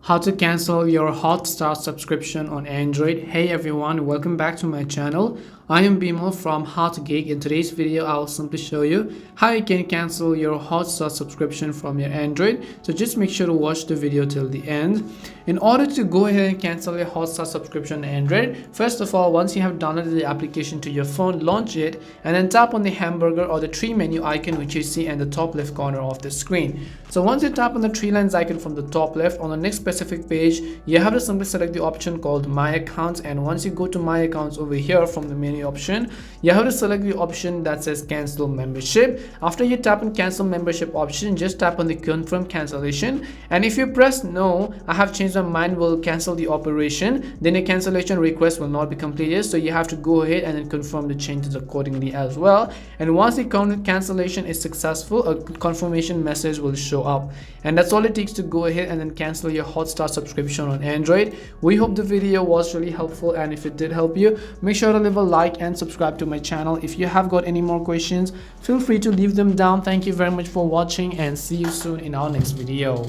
How to cancel your Hotstar subscription on Android. Hey everyone, welcome back to my channel. I am Bimal from Geek. In today's video, I will simply show you how you can cancel your Hotstar subscription from your Android. So just make sure to watch the video till the end. In order to go ahead and cancel your Hotstar subscription on Android, first of all, once you have downloaded the application to your phone, launch it and then tap on the hamburger or the tree menu icon which you see in the top left corner of the screen. So once you tap on the tree lines icon from the top left, on the next specific page, you have to simply select the option called My Accounts, and once you go to My Accounts over here from the menu option, you have to select the option that says Cancel Membership. After you tap on Cancel Membership option, just tap on the Confirm Cancellation, and if you press No, I have changed my mind, will cancel the operation, then a cancellation request will not be completed. So you have to go ahead and then confirm the changes accordingly as well. And once the cancellation is successful, a confirmation message will show up, and that's all it takes to go ahead and then cancel your Hotstar subscription on Android. We hope the video was really helpful, and if it did help you, make sure to leave a like and subscribe to my channel. If you have got any more questions, feel free to leave them down. Thank you very much for watching, and see you soon in our next video.